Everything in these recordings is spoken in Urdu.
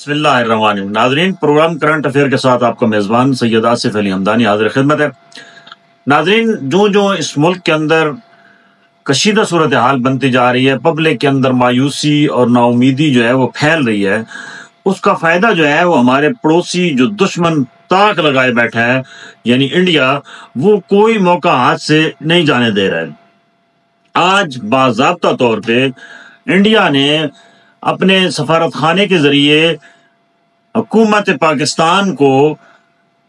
بسم اللہ الرحمن الرحیم۔ ناظرین، پروگرام کرنٹ افیئر کے ساتھ آپ کا میزبان سید آصف علی حمدانی حاضر خدمت ہے۔ ناظرین، جو اس ملک کے اندر کشیدہ صورتحال بنتی جا رہی ہے، پبلک کے اندر مایوسی اور نا امیدی جو ہے وہ پھیل رہی ہے، اس کا فائدہ جو ہے وہ ہمارے پڑوسی جو دشمن تاک لگائے بیٹھا ہے یعنی انڈیا، وہ کوئی موقع ہاتھ سے نہیں جانے دے رہا ہے۔ آج باضابطہ طور پہ انڈیا نے اپنے سفارت خانے کے ذریعے حکومت پاکستان کو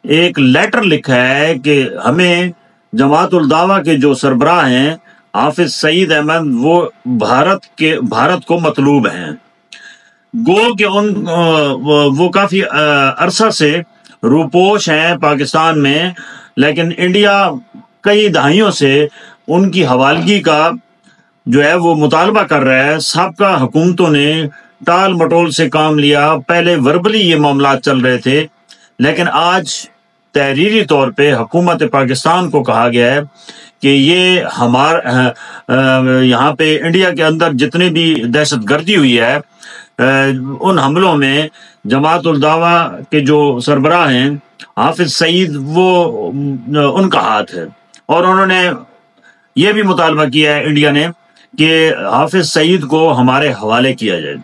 ایک لیٹر لکھا ہے کہ ہمیں جماعت الدعوہ کے جو سربراہ ہیں حافظ سعید احمد، وہ بھارت کو مطلوب ہیں۔ گو کہ وہ کافی عرصہ سے روپوش ہیں پاکستان میں، لیکن انڈیا کئی دہائیوں سے ان کی حوالگی کا جو ہے وہ مطالبہ کر رہا ہے۔ سابقہ حکومتوں نے ٹال مٹول سے کام لیا، پہلے وربلی یہ معاملات چل رہے تھے، لیکن آج تحریری طور پہ حکومت پاکستان کو کہا گیا ہے کہ یہ یہاں پہ انڈیا کے اندر جتنے بھی دہشت گردی ہوئی ہے، ان حملوں میں جماعت الدعوہ کے جو سربراہ ہیں حافظ سعید، وہ ان کا ہاتھ ہے، اور انہوں نے یہ بھی مطالبہ کیا ہے انڈیا نے کہ حافظ سعید کو ہمارے حوالے کیا جائے۔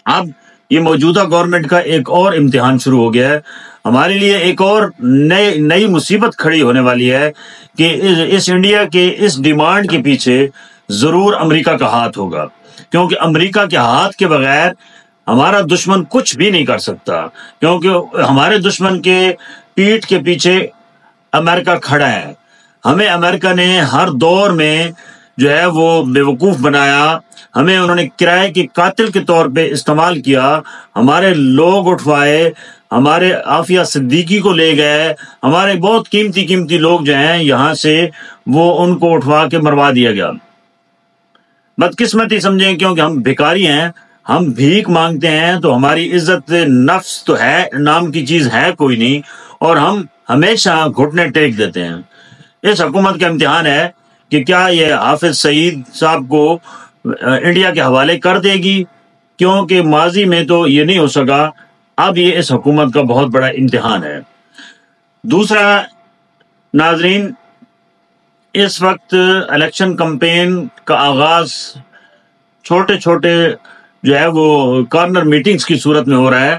اب یہ موجودہ گورنمنٹ کا ایک اور امتحان شروع ہو گیا ہے، ہمارے لیے ایک اور نئی مصیبت کھڑی ہونے والی ہے کہ اس انڈیا کے اس ڈیمانڈ کے پیچھے ضرور امریکہ کا ہاتھ ہوگا، کیونکہ امریکہ کے ہاتھ کے بغیر ہمارا دشمن کچھ بھی نہیں کر سکتا، کیونکہ ہمارے دشمن کے پیٹھ کے پیچھے امریکہ کھڑا ہے۔ ہمیں امریکہ نے ہر دور میں جو ہے وہ بیوقوف بنایا، ہمیں انہوں نے کرائے کے قاتل کے طور پہ استعمال کیا، ہمارے لوگ اٹھوائے، ہمارے عافیہ صدیقی کو لے گئے، ہمارے بہت قیمتی لوگ جو ہیں یہاں سے وہ ان کو اٹھوا کے مروا دیا گیا۔ بدقسمتی سمجھیں، کیونکہ ہم بھکاری ہیں، ہم بھیک مانگتے ہیں، تو ہماری عزت نفس تو ہے نام کی چیز ہے کوئی نہیں، اور ہم ہمیشہ گھٹنے ٹیک دیتے ہیں۔ اس حکومت کا امتحان ہے کہ کیا یہ حافظ سعید صاحب کو انڈیا کے حوالے کر دے گی، کیونکہ ماضی میں تو یہ نہیں ہو سکا، اب یہ اس حکومت کا بہت بڑا امتحان ہے۔ دوسرا ناظرین، اس وقت الیکشن کمپین کا آغاز چھوٹے جو ہے وہ کارنر میٹنگز کی صورت میں ہو رہا ہے،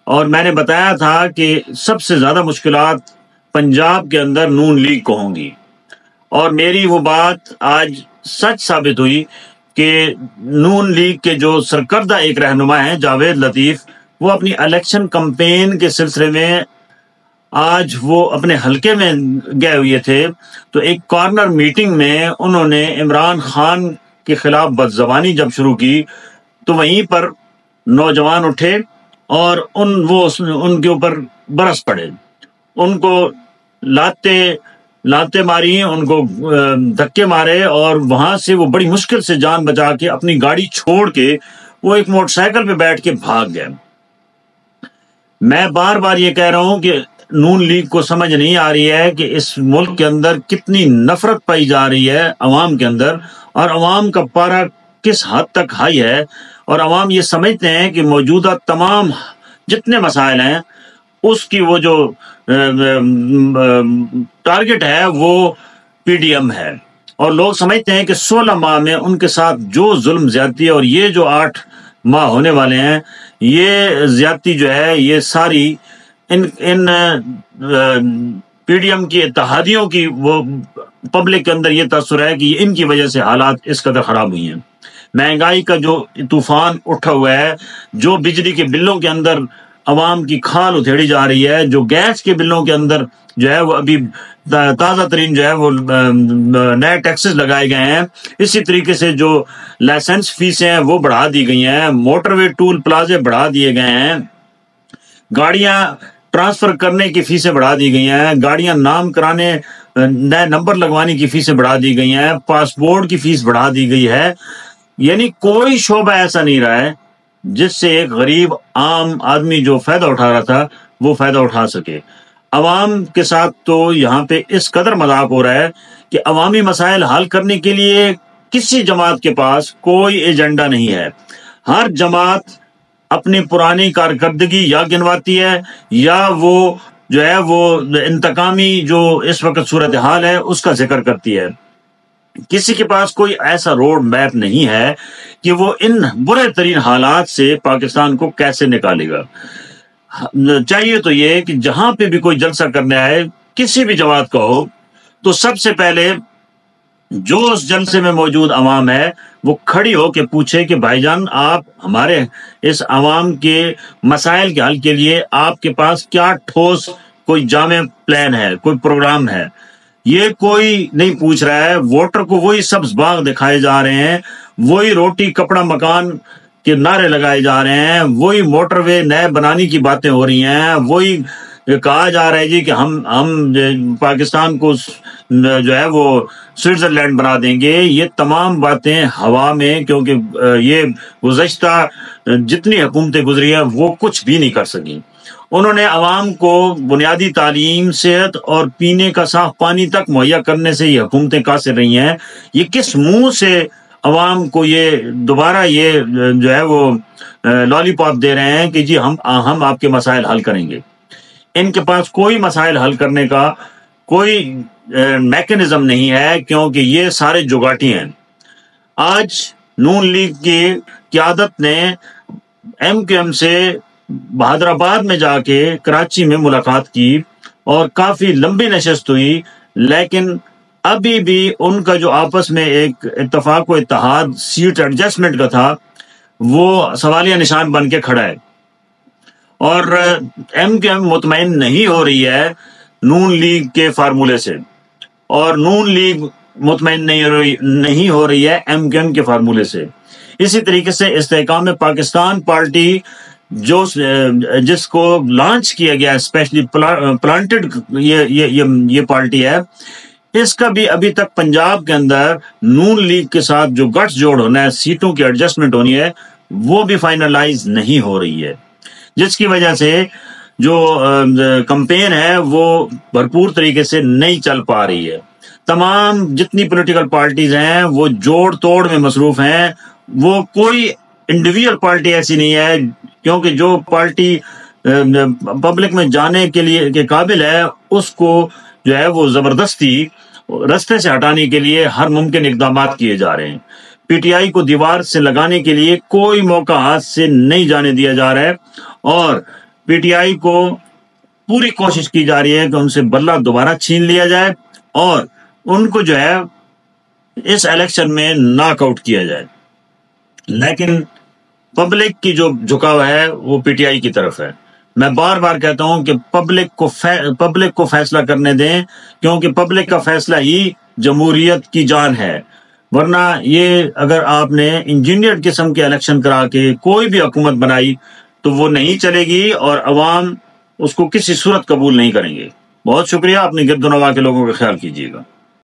اور میں نے بتایا تھا کہ سب سے زیادہ مشکلات پنجاب کے اندر نون لیگ کو ہوں گی، اور میری وہ بات آج سچ ثابت ہوئی کہ نون لیگ کے جو سرکردہ ایک رہنما ہیں جاوید لطیف، وہ اپنی الیکشن کمپین کے سلسلے میں آج وہ اپنے حلقے میں گئے ہوئے تھے، تو ایک کارنر میٹنگ میں انہوں نے عمران خان کے خلاف بدزبانی جب شروع کی، تو وہیں پر نوجوان اٹھے اور ان کے اوپر برس پڑے، ان کو لاتے ماری، ان کو دھکے مارے، اور وہاں سے وہ بڑی مشکل سے جان بچا کے اپنی گاڑی چھوڑ کے وہ ایک موٹر سائیکل پہ بیٹھ کے بھاگ گئے۔ میں بار بار یہ کہہ رہا ہوں کہ نون لیگ کو سمجھ نہیں آ رہی ہے کہ اس ملک کے اندر کتنی نفرت پائی جا رہی ہے عوام کے اندر، اور عوام کا پارہ کس حد تک ہائی ہے، اور عوام یہ سمجھتے ہیں کہ موجودہ تمام جتنے مسائل ہیں اس کی وہ جو ٹارگٹ ہے وہ پی ڈی ایم ہے، اور لوگ سمجھتے ہیں کہ 16 ماہ میں ان کے ساتھ جو ظلم زیادتی ہے، اور یہ جو 8 ماہ ہونے والے ہیں، یہ زیادتی جو ہے یہ ساری ان پی ڈی ایم کی اتحادیوں کی، وہ پبلک کے اندر یہ تاثر ہے کہ ان کی وجہ سے حالات اس قدر خراب ہوئی ہیں۔ مہنگائی کا جو طوفان اٹھا ہوا ہے، جو بجلی کے بلوں کے اندر عوام کی کھال اتھیڑی جا رہی ہے، جو گیس کے بلوں کے اندر جو ہے وہ ابھی تازہ ترین جو ہے وہ نئے ٹیکسز لگائے گئے ہیں، اسی طریقے سے جو لائسنس فیسیں ہیں وہ بڑھا دی گئی ہیں، موٹر وے ٹول پلازے بڑھا دیے گئے ہیں، گاڑیاں ٹرانسفر کرنے کی فیسیں بڑھا دی گئی ہیں، گاڑیاں نام کرانے، نئے نمبر لگوانے کی فیسیں بڑھا دی گئی ہیں، پاسپورٹ کی فیس بڑھا دی گئی ہے، یعنی کوئی شعبہ ایسا نہیں رہا ہے جس سے ایک غریب عام آدمی جو فائدہ اٹھا رہا تھا وہ فائدہ اٹھا سکے۔ عوام کے ساتھ تو یہاں پہ اس قدر مذاق ہو رہا ہے کہ عوامی مسائل حل کرنے کے لیے کسی جماعت کے پاس کوئی ایجنڈا نہیں ہے۔ ہر جماعت اپنی پرانی کارکردگی یا گنواتی ہے یا وہ جو ہے وہ انتقامی جو اس وقت صورتحال ہے اس کا ذکر کرتی ہے۔ کسی کے پاس کوئی ایسا روڈ میپ نہیں ہے کہ وہ ان برے ترین حالات سے پاکستان کو کیسے نکالے گا۔ چاہیے تو یہ کہ جہاں پہ بھی کوئی جلسہ کرنے آئے، کسی بھی جماعت کا ہو، تو سب سے پہلے جو اس جلسے میں موجود عوام ہے وہ کھڑی ہو کے پوچھے کہ بھائی جان، آپ ہمارے اس عوام کے مسائل کے حل کے لیے آپ کے پاس کیا ٹھوس کوئی جامع پلان ہے، کوئی پروگرام ہے؟ یہ کوئی نہیں پوچھ رہا ہے۔ ووٹر کو وہی سبز باغ دکھائے جا رہے ہیں، وہی روٹی کپڑا مکان کے نعرے لگائے جا رہے ہیں، وہی موٹر وے نئے بنانے کی باتیں ہو رہی ہیں، وہی کہا جا رہا ہے جی کہ ہم پاکستان کو جو ہے وہ سوئٹزرلینڈ بنا دیں گے۔ یہ تمام باتیں ہوا میں، کیونکہ یہ گزشتہ جتنی حکومتیں گزری ہیں وہ کچھ بھی نہیں کر سکیں۔ انہوں نے عوام کو بنیادی تعلیم، صحت اور پینے کا صاف پانی تک مہیا کرنے سے یہ حکومتیں قاصر رہی ہیں۔ یہ کس منہ سے عوام کو یہ دوبارہ یہ جو ہے وہ لالی پاپ دے رہے ہیں کہ جی ہم آپ کے مسائل حل کریں گے؟ ان کے پاس کوئی مسائل حل کرنے کا کوئی میکنزم نہیں ہے، کیونکہ یہ سارے جگاٹی ہیں۔ آج نون لیگ کی قیادت نے ایم کیو ایم سے بہادر آباد میں جا کے کراچی میں ملاقات کی اور کافی لمبی نشست ہوئی، لیکن ابھی بھی ان کا جو آپس میں ایک اتفاق و اتحاد سیٹ ایڈجسٹمنٹ کا تھا وہ سوالیہ نشان بن کے کھڑا ہے۔ اور ایم کیو ایم مطمئن نہیں ہو رہی ہے نون لیگ کے فارمولے سے، اور نون لیگ مطمئن نہیں ہو رہی ہے ایم کیو ایم کے فارمولے سے۔ اسی طریقے سے استحکام پاکستان پارٹی جس کو لانچ کیا گیا اسپیشلی پلانٹڈ یہ پارٹی ہے، اس کا بھی ابھی تک پنجاب کے اندر نون لیگ کے ساتھ جو گٹھ جوڑ ہونا ہے، سیٹوں کی ایڈجسٹمنٹ ہونی ہے، وہ بھی فائنلائز نہیں ہو رہی ہے، جس کی وجہ سے جو کمپین ہے وہ بھرپور طریقے سے نہیں چل پا رہی ہے۔ تمام جتنی پولیٹیکل پارٹیز ہیں وہ جوڑ توڑ میں مصروف ہیں، وہ کوئی انڈیویجول پارٹی ایسی نہیں ہے، کیونکہ جو پارٹی پبلک میں جانے کے لیے کے قابل ہے اس کو جو ہے وہ زبردستی رستے سے ہٹانے کے لیے ہر ممکن اقدامات کیے جا رہے ہیں۔ پی ٹی آئی کو دیوار سے لگانے کے لیے کوئی موقع ہاتھ سے نہیں جانے دیا جا رہا ہے، اور پی ٹی آئی کو پوری کوشش کی جا رہی ہے کہ ان سے بلہ دوبارہ چھین لیا جائے اور ان کو جو ہے اس الیکشن میں ناک آؤٹ کیا جائے۔ لیکن پبلک کی جو جھکاؤ ہے وہ پی ٹی آئی کی طرف ہے۔ میں بار بار کہتا ہوں کہ پبلک کو فیصلہ کرنے دیں، کیونکہ پبلک کا فیصلہ ہی جمہوریت کی جان ہے۔ ورنہ یہ اگر آپ نے انجینئر قسم کے الیکشن کرا کے کوئی بھی حکومت بنائی تو وہ نہیں چلے گی اور عوام اس کو کسی صورت قبول نہیں کریں گے۔ بہت شکریہ، اپنے گرد و نواح کے لوگوں کا خیال کیجیے گا۔